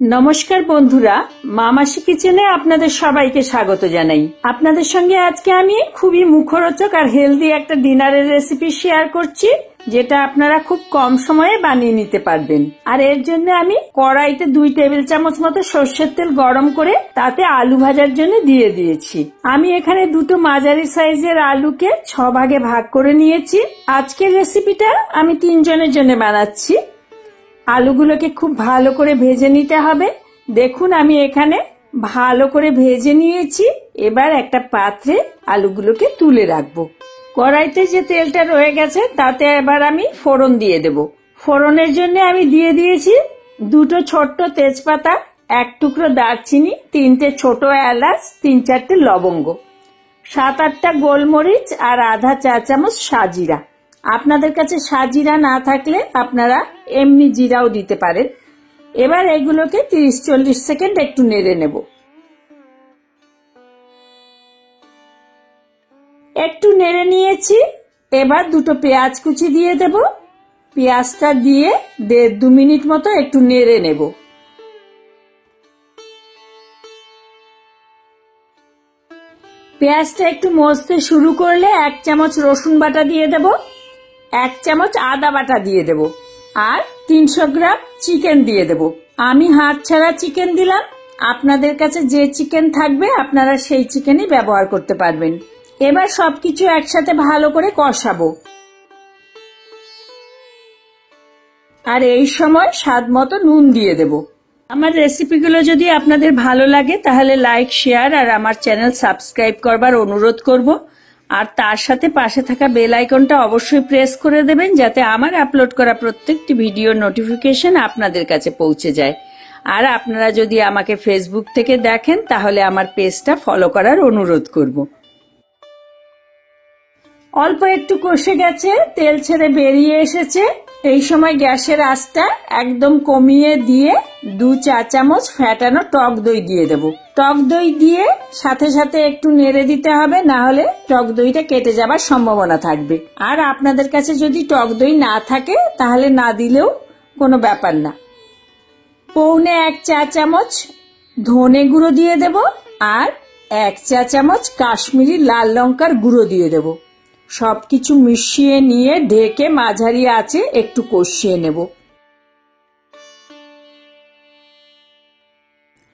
নমস্কার বন্ধুরা, মামাসি কিচেনে আপনাদের সবাইকে স্বাগত জানাই। আপনাদের সঙ্গে আজকে আমি খুবই মুখরোচক আর হেলদি একটা ডিনারের রেসিপি শেয়ার করছি, যেটা আপনারা খুব কম সময়ে বানিয়ে নিতে পারবেন। আর এর জন্য আমি কড়াইতে 2 টেবিল চামচ মতো সর্ষের তেল গরম করে তাতে আলু ভাজার জন্য দিয়ে দিয়েছি। আমি এখানে 2টো মাঝারি সাইজের আলুকে 6 ভাগে ভাগ করে নিয়েছি। আজকের রেসিপিটা আমি 3 জনের জন্য বানাচ্ছি। আলুগুলোকে খুব ভালো করে ভেজে নিতে হবে। দেখুন আমি এখানে ভালো করে ভেজে নিয়েছি। এবার একটা পাত্রে আলুগুলোকে তুলে রাখবো। কড়াইতে যে তেলটা রয়ে গেছে তাতে এবার আমি ফোড়ন দিয়ে দেব। ফোড়নের জন্য আমি দিয়ে দিয়েছি 2টো ছোট্ট তেজপাতা, 1 টুকরো দারচিনি, 3টে ছোট এলাচ, 3-4টে লবঙ্গ, 7-8টা গোলমরিচ আর আধা চা চামচ সাজিরা। আপনাদের কাছে সাজিরা না থাকলে আপনারা এমনি জিরাও দিতে পারেন। এবার এগুলোকে 30-40 সেকেন্ড একটু নেড়ে নেব। একটু নেড়ে নিয়েছি। এবার 2টো পেঁয়াজ কুচি দিয়ে দেব। পেঁয়াজটা দিয়ে 1.5-2 মিনিট মতো একটু নেড়ে নেব। পেঁয়াজটা একটু মজতে শুরু করলে 1 চামচ রসুন বাটা দিয়ে দেব, 1 চামচ আদা বাটা দিয়ে দেব আর 300 গ্রাম চিকেন দিয়ে দেব। আমি হাড় ছাড়া চিকেন দিলাম। আপনাদের কাছে যে চিকেন থাকবে আপনারা সেই চিকেনই ব্যবহার করতে পারবেন। এবার সবকিছু একসাথে ভালো করে কষাবো। আর এই সময় স্বাদ মতো নুন দিয়ে দেব। আমার রেসিপিগুলো যদি আপনাদের ভালো লাগে তাহলে লাইক, শেয়ার আর আমার চ্যানেল সাবস্ক্রাইব করবার অনুরোধ করব। আর তার সাথে পাশে থাকা বেল আইকনটা অবশ্যই প্রেস করে দেবেন, যাতে আমার আপলোড করা প্রত্যেকটি ভিডিওর নোটিফিকেশন আপনাদের কাছে পৌঁছে যায়। আর আপনারা যদি আমাকে ফেসবুক থেকে দেখেন তাহলে আমার পেজটা ফলো করার অনুরোধ করব। অল্প একটু কষে গেছে, তেল ছেড়ে বেরিয়ে এসেছে। এই সময় গ্যাসের আঁচটা একদম কমিয়ে দিয়ে 2 চা চামচ ফ্যাটানো টক দই দিয়ে দেব। টক দই দিয়ে সাথে সাথে একটু নেড়ে দিতে হবে, না হলে টক দইটা কেটে যাবার সম্ভাবনা থাকবে। আর আপনাদের কাছে যদি টক দই না থাকে তাহলে না দিলেও কোনো ব্যাপার না। 1.25 চা চামচ ধনে গুঁড়ো দিয়ে দেব আর 1 চা চামচ কাশ্মীরি লাল লঙ্কার গুঁড়ো দিয়ে দেব। সবকিছু মিশিয়ে নিয়ে ঢেকে মাঝারি আঁচে একটু কষিয়ে নেব।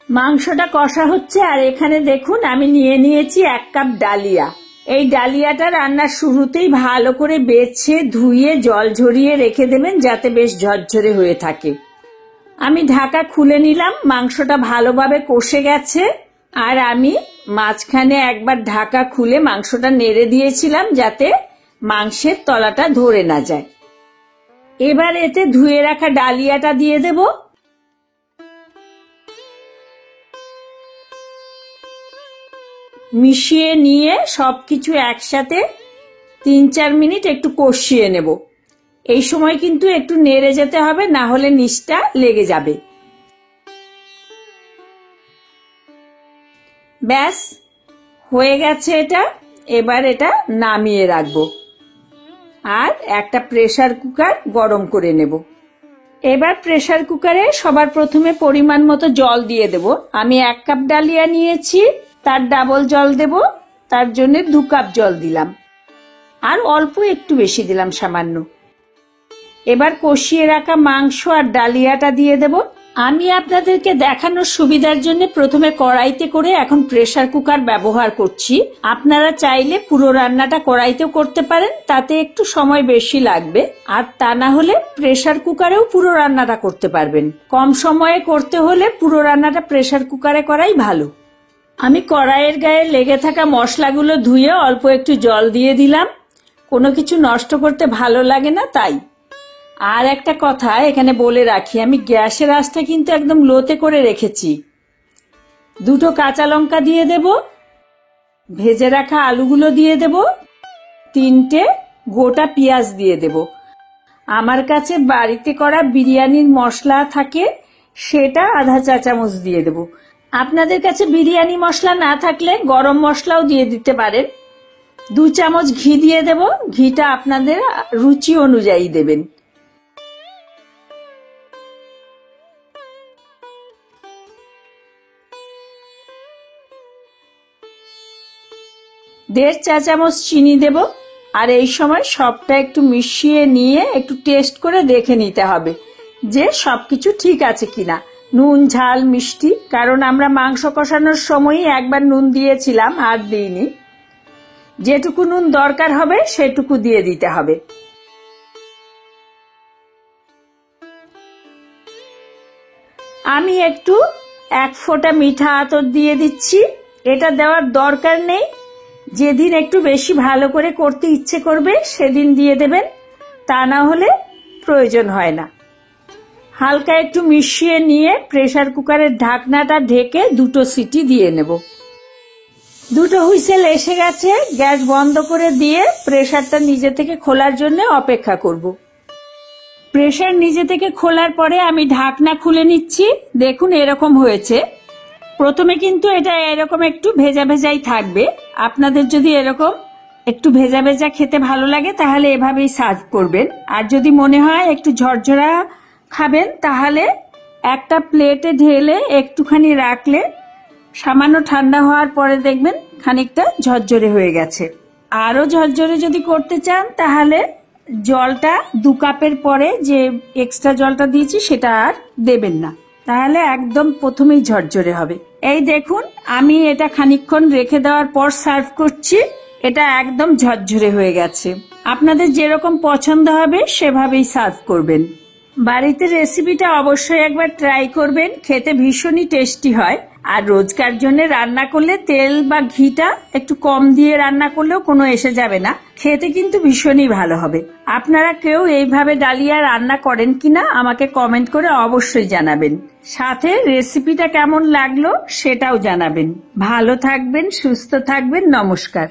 মাংসটা কষা হচ্ছে আর এখানে দেখুন আমি নিয়ে নিয়েছি 1 কাপ ডালিয়া। এই ডালিয়াটা রান্নার শুরুতেই ভালো করে বেছে ধুয়ে জল ঝরিয়ে রেখে দেবেন, যাতে বেশ ঝরঝরে হয়ে থাকে। আমি ঢাকা খুলে নিলাম। মাংসটা ভালোভাবে কষে গেছে আর আমি মাঝখানে একবার ঢাকা খুলে মাংসটা নেড়ে দিয়েছিলাম, যাতে মাংসের তলাটা ধরে না যায়। এবার এতে ধুয়ে রাখা ডালিয়াটা দিয়ে দেব। মিশিয়ে নিয়ে সবকিছু একসাথে 3-4 মিনিট একটু কষিয়ে নেব। এই সময় কিন্তু একটু নেড়ে যেতে হবে, না হলে নিচটা লেগে যাবে। ব্যাস হয়ে গেছে এটা। এবার এটা নামিয়ে রাখবো আর একটা প্রেসার কুকার গরম করে নেব। এবার প্রেসার কুকারে সবার প্রথমে পরিমাণ মতো জল দিয়ে দেব। আমি 1 কাপ ডালিয়া নিয়েছি, তার ডাবল জল দেব। তার জন্য 2 কাপ জল দিলাম আর অল্প একটু বেশি দিলাম, সামান্য। এবার কষিয়ে রাখা মাংস আর ডালিয়াটা দিয়ে দেব। আমি আপনাদেরকে দেখানোর সুবিধার জন্য প্রথমে কড়াইতে করে এখন প্রেসার কুকার ব্যবহার করছি। আপনারা চাইলে পুরো রান্নাটা কড়াইতেও করতে পারেন, তাতে একটু সময় বেশি লাগবে। আর তা না হলে প্রেসার কুকারেও পুরো রান্নাটা করতে পারবেন। কম সময়ে করতে হলে পুরো রান্নাটা প্রেসার কুকারে করাই ভালো। আমি কড়াইয়ের গায়ে লেগে থাকা মশলাগুলো ধুয়ে অল্প একটু জল দিয়ে দিলাম। কোনো কিছু নষ্ট করতে ভালো লাগে না তাই। আর একটা কথা এখানে বলে রাখি, আমি গ্যাসের আঁচটা কিন্তু একদম লোতে করে রেখেছি। 2টো কাঁচা লঙ্কা দিয়ে দেব, ভেজে রাখা আলুগুলো দিয়ে দেব, 3টে গোটা পেঁয়াজ দিয়ে দেব। আমার কাছে বাড়িতে করা বিরিয়ানির মশলা থাকে, সেটা আধা চা চামচ দিয়ে দেব। আপনাদের কাছে বিরিয়ানি মশলা না থাকলে গরম মশলাও দিয়ে দিতে পারেন। 2 চামচ ঘি দিয়ে দেব। ঘিটা আপনাদের রুচি অনুযায়ী দেবেন। 1.5 চা চামচ চিনি দেব। আর এই সময় সবটা একটু মিশিয়ে নিয়ে একটু টেস্ট করে দেখে নিতে হবে যে সবকিছু ঠিক আছে কিনা, নুন ঝাল মিষ্টি। কারণ আমরা মাংস কষানোর সময়ই একবার নুন দিয়েছিলাম, আর দিইনি। যেটুকু নুন দরকার হবে সেটুকু দিয়ে দিতে হবে। আমি একটু 1 ফোঁটা মিঠা আতর দিয়ে দিচ্ছি। এটা দেওয়ার দরকার নেই, যেদিন একটু বেশি ভালো করে করতে ইচ্ছে করবে সেদিন দিয়ে দেবেন, তা না হলে প্রয়োজন হয় না। হালকা একটু মিশিয়ে নিয়ে প্রেসার কুকারের ঢাকনাটা ঢেকে 2 সিটি দিয়ে নেব। 2 হুইসেল এসে গেছে, গ্যাস বন্ধ করে দিয়ে প্রেসারটা নিজে থেকে খোলার জন্য অপেক্ষা করব। প্রেসার নিজে থেকে খোলার পরে আমি ঢাকনা খুলে নিচ্ছি। দেখুন এরকম হয়েছে। প্রথমে কিন্তু এটা এরকম একটু ভেজা ভেজাই থাকবে। আপনাদের যদি এরকম একটু ভেজা ভেজা খেতে ভালো লাগে তাহলে এভাবেই সার্ভ করবেন। আর যদি মনে হয় একটু ঝরঝরা খাবেন তাহলে একটা প্লেটে ঢেলে একটুখানি রাখলে সামান্য ঠান্ডা হওয়ার পরে দেখবেন খানিকটা ঝরঝরে হয়ে গেছে। আরো ঝরঝরে যদি করতে চান তাহলে জলটা 2 কাপের পরে যে এক্সট্রা জলটা দিয়েছি সেটা আর দেবেন না, তাহলে একদম প্রথমেই ঝরঝরে হবে। এই দেখুন আমি এটা খানিকক্ষণ রেখে দেওয়ার পর সার্ভ করছি। এটা একদম ঝরঝরে হয়ে গেছে। আপনাদের যেরকম পছন্দ হবে সেভাবেই সার্ভ করবেন। বাড়িতে রেসিপিটা অবশ্যই একবার ট্রাই করবেন, খেতে ভীষণই টেস্টি হয়। আর রোজকার জন্য রান্না করলে তেল বা ঘিটা একটু কম দিয়ে রান্না করলেও কোনো এসে যাবে না, খেতে কিন্তু ভীষণই ভালো হবে। আপনারা কেউ এইভাবে ডালিয়া রান্না করেন কিনা আমাকে কমেন্ট করে অবশ্যই জানাবেন। সাথে রেসিপিটা কেমন লাগলো সেটাও জানাবেন। ভালো থাকবেন, সুস্থ থাকবেন। নমস্কার।